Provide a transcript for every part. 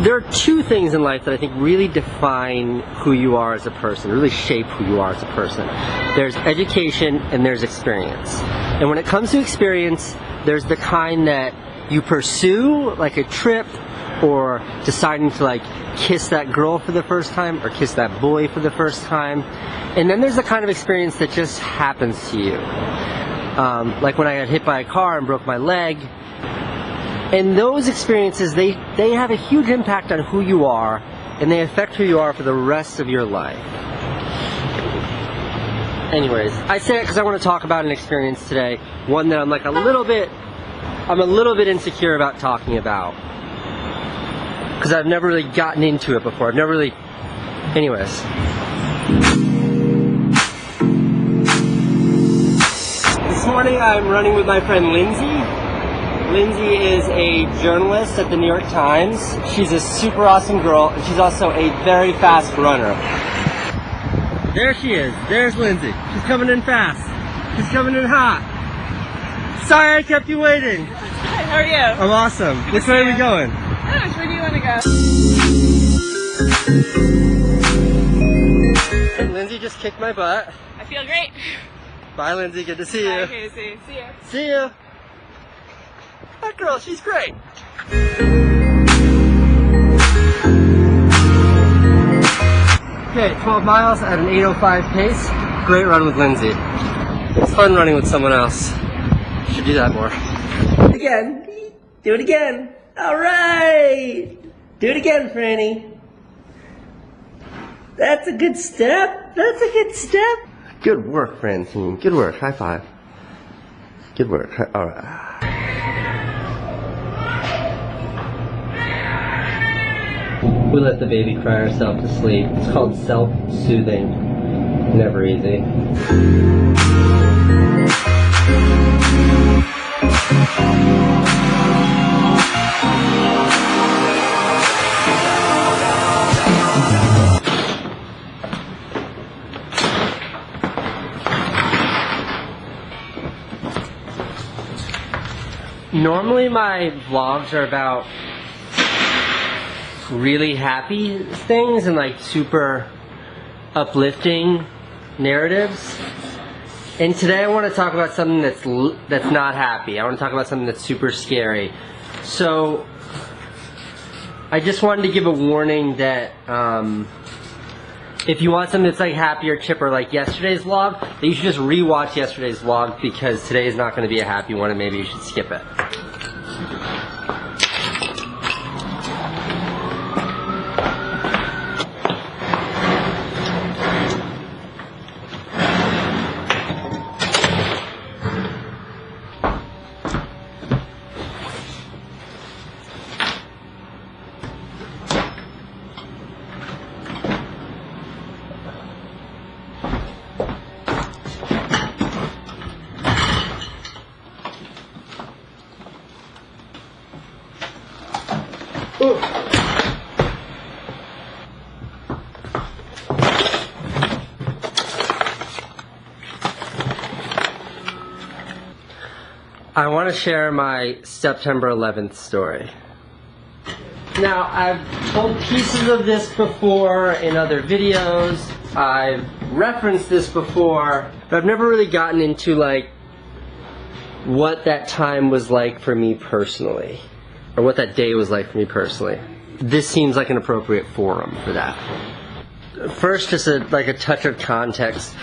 There are two things in life that I think really define who you are as a person, really shape who you are as a person. There's education and there's experience. And when it comes to experience, there's the kind that you pursue, like a trip, or deciding to like kiss that girl for the first time, or kiss that boy for the first time. And then there's the kind of experience that just happens to you. Like when I got hit by a car and broke my leg. And those experiences, they have a huge impact on who you are, and they affect who you are for the rest of your life. Anyways, I say it because I want to talk about an experience today, one that I'm like a little bit insecure about talking about. Because I've never really gotten into it before. I've never really, anyways. This morning I'm running with my friend Lindsay. Lindsay is a journalist at the New York Times. She's a super awesome girl, and she's also a very fast runner. There she is. There's Lindsay. She's coming in fast. She's coming in hot. Sorry I kept you waiting. Hi, how are you? I'm awesome. Which way are we going? Gosh, where do you want to go? Lindsay just kicked my butt. I feel great. Bye, Lindsay. Good to see you. Okay, see you. See you. That girl, she's great. Okay, 12 miles at an 8:05 pace. Great run with Lindsay. It's fun running with someone else. Should do that more. Again. Do it again. All right. Do it again, Franny. That's a good step. That's a good step. Good work, Francine. Good work. High five. Good work. All right. We let the baby cry herself to sleep. It's called self-soothing. Never easy. Normally my vlogs are about really happy things and like super uplifting narratives. And today I want to talk about something that's not happy. I want to talk about something that's super scary. So I just wanted to give a warning that if you want something that's like happy or chipper like yesterday's vlog, that you should just re-watch yesterday's vlog, because today is not going to be a happy one and maybe you should skip it. I want to share my September 11th story. Now, I've told pieces of this before in other videos. I've referenced this before, but I've never really gotten into like what that time was like for me personally, or what that day was like for me personally. This seems like an appropriate forum for that. First, just like a touch of context.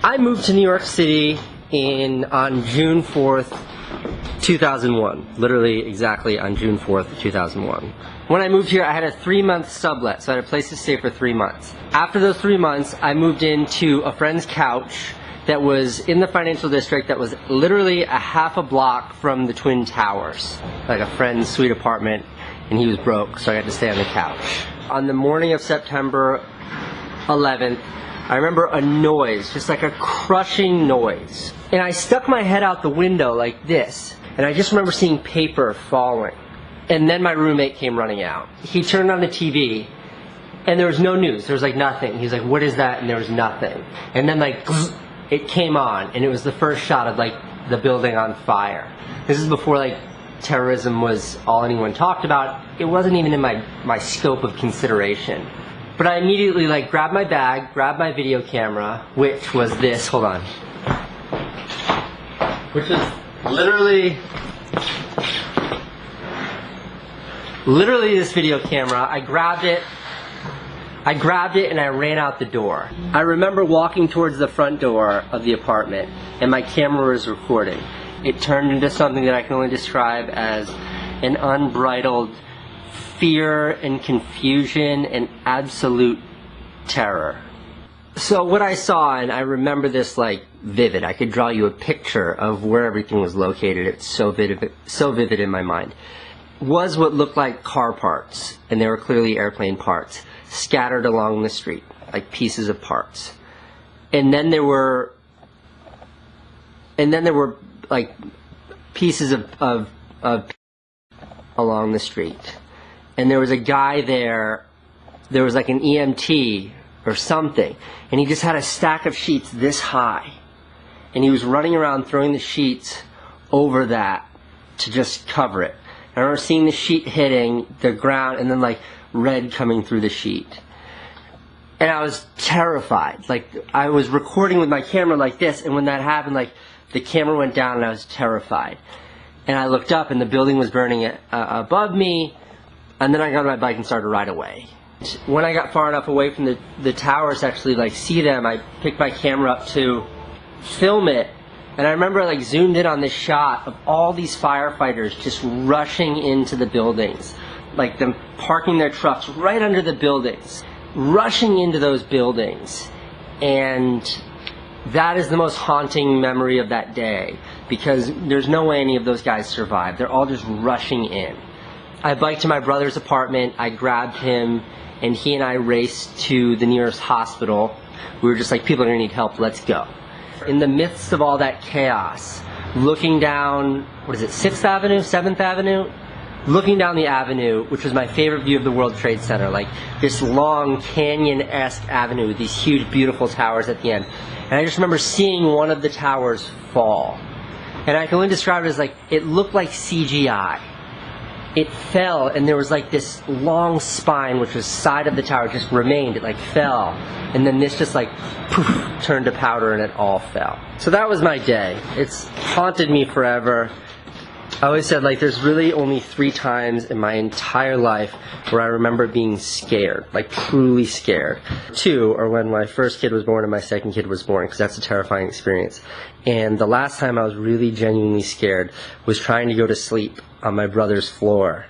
I moved to New York City on June 4th, 2001. Literally exactly on June 4th, 2001. When I moved here, I had a 3-month sublet, so I had a place to stay for 3 months. After those 3 months, I moved into a friend's couch that was in the financial district that was literally a half a block from the Twin Towers. Like a friend's sweet apartment, and he was broke, so I got to stay on the couch. On the morning of September 11th, I remember a noise, just like a crushing noise. And I stuck my head out the window like this, and I just remember seeing paper falling. And then my roommate came running out. He turned on the TV, And there was no news. There was like nothing. He's like, what is that? And there was nothing. And then like, it came on, and it was the first shot of like the building on fire. This is before like terrorism was all anyone talked about. It wasn't even in my scope of consideration. But I immediately like grabbed my bag, grabbed my video camera, which was this, hold on. Which was literally this video camera. I grabbed it and I ran out the door. I remember walking towards the front door of the apartment and my camera was recording. It turned into something that I can only describe as an unbridled fear and confusion and absolute terror. So what I saw, and I remember this like vivid, I could draw you a picture of where everything was located, it's so vivid in my mind, was what looked like car parts, and they were clearly airplane parts, scattered along the street, like pieces of parts. And then there were like pieces of along the street. And there was a guy there was like an EMT or something, and he just had a stack of sheets this high. And he was running around throwing the sheets over that to just cover it. I remember seeing the sheet hitting the ground and then like red coming through the sheet. And I was terrified. Like I was recording with my camera like this, and when that happened, like the camera went down and I was terrified. And I looked up and the building was burning above me, and then I got on my bike and started to ride away. When I got far enough away from the towers to actually like see them, I picked my camera up to film it. And I remember I like zoomed in on this shot of all these firefighters just rushing into the buildings. Like them parking their trucks right under the buildings, rushing into those buildings. And that is the most haunting memory of that day, because there's no way any of those guys survived. They're all just rushing in. I biked to my brother's apartment, I grabbed him, and he and I raced to the nearest hospital. We were just like, people are gonna need help, let's go. In the midst of all that chaos, looking down, what is it, 6th Avenue, 7th Avenue? Looking down the avenue, which was my favorite view of the World Trade Center, like this long canyon-esque avenue with these huge, beautiful towers at the end. And I just remember seeing one of the towers fall. And I can only describe it as like, it looked like CGI. It fell, and there was like this long spine, which was side of the tower, just remained. It like fell, and then this just like poof, turned to powder, and it all fell. So that was my day. It's haunted me forever. I always said like there's really only 3 times in my entire life where I remember being scared, like truly scared. 2 are when my first kid was born and my second kid was born, because that's a terrifying experience. And the last time I was really genuinely scared was trying to go to sleep on my brother's floor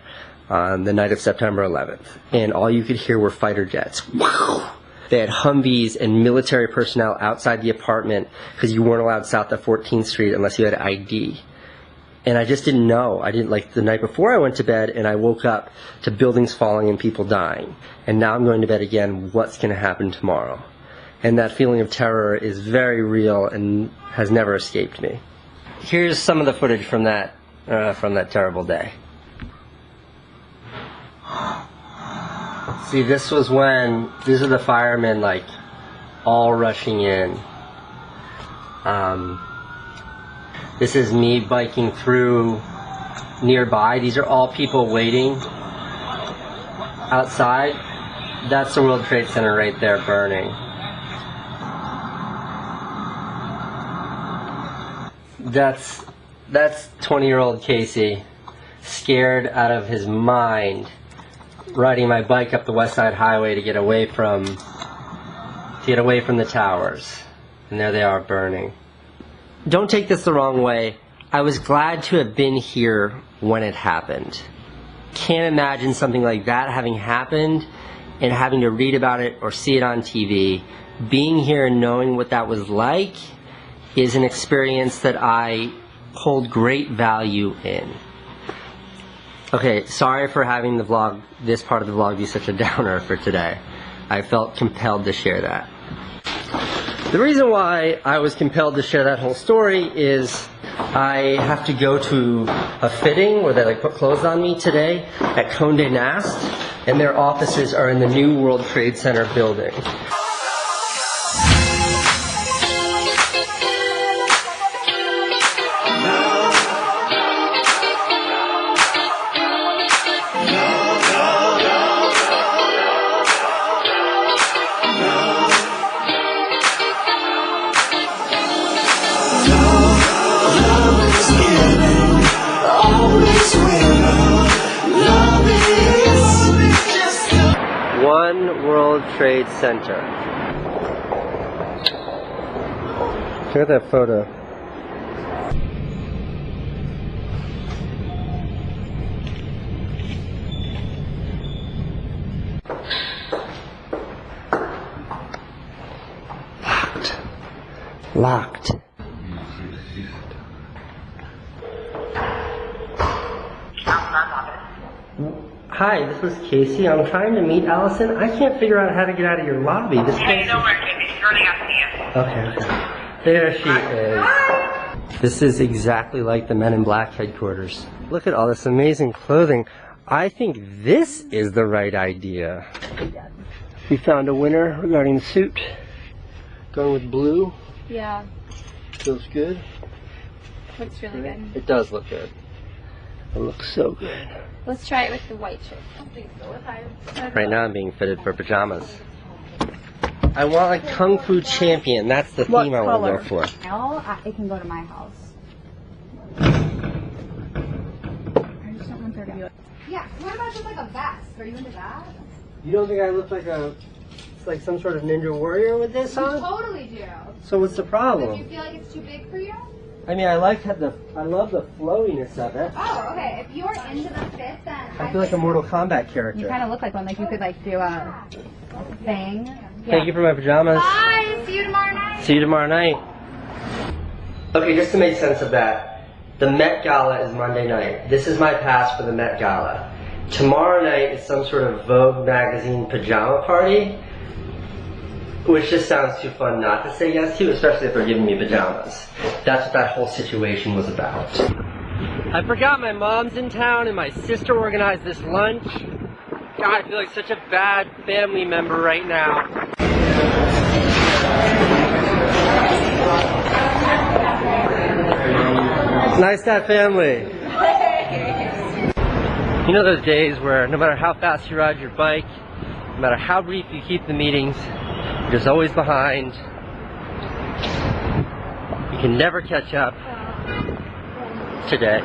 on the night of September 11th. And all you could hear were fighter jets. Wow! They had Humvees and military personnel outside the apartment because you weren't allowed south of 14th Street unless you had ID. And I just didn't know. I didn't, like the night before I went to bed, and I woke up to buildings falling and people dying. And now I'm going to bed again, what's going to happen tomorrow? And that feeling of terror is very real and has never escaped me. Here's some of the footage from that terrible day. See, this was when, these are the firemen like all rushing in. This is me biking through nearby. These are all people waiting outside. That's the World Trade Center right there burning. That's 20-year-old Casey, scared out of his mind, riding my bike up the West Side Highway to get away from the towers. And there they are burning. Don't take this the wrong way. I was glad to have been here when it happened. Can't imagine something like that having happened and having to read about it or see it on TV. Being here and knowing what that was like is an experience that I hold great value in. Okay, sorry for having the vlog, this part of the vlog be such a downer for today. I felt compelled to share that. The reason why I was compelled to share that whole story is I have to go to a fitting where they like put clothes on me today at Condé Nast, and their offices are in the new World Trade Center building. One World Trade Center. Look at that photo. Locked. Hi, this is Casey. I'm trying to meet Allison. I can't figure out how to get out of your lobby. This Hey, don't worry, Casey. She's running out to you. Okay. There she is. This is exactly like the Men in Black headquarters. Look at all this amazing clothing. I think this is the right idea. We found a winner regarding the suit. Going with blue. Yeah, Feels good. looks really good. It does look good. It looks so good. Let's try it with the white shirt. Right now I'm being fitted for pajamas. I want like Kung Fu Champion. That's the theme I want to go for. No, it can go to my house. I just don't want there to be like... Yeah, what about just like a vest? Are you into that? You don't think I look like like some sort of ninja warrior with this You on? totally do. So what's the Do you problem? feel like it's too big for you? I mean, I love the flowiness of it. Oh, okay. If you're into the fit, then I feel like a Mortal Kombat character. You kind of look like one. Like you could like do a thing. Thank you for my pajamas. Bye. See you tomorrow night. See you tomorrow night. Okay, just to make sense of that, the Met Gala is Monday night. This is my pass for the Met Gala. Tomorrow night is some sort of Vogue magazine pajama party, which just sounds too fun not to say yes to, especially if they're giving me pajamas. That's what that whole situation was about. I forgot my mom's in town and my sister organized this lunch. God, I feel like such a bad family member right now. Nice to have family. You know those days where no matter how fast you ride your bike, no matter how brief you keep the meetings, you're just always behind. You can never catch up. Today.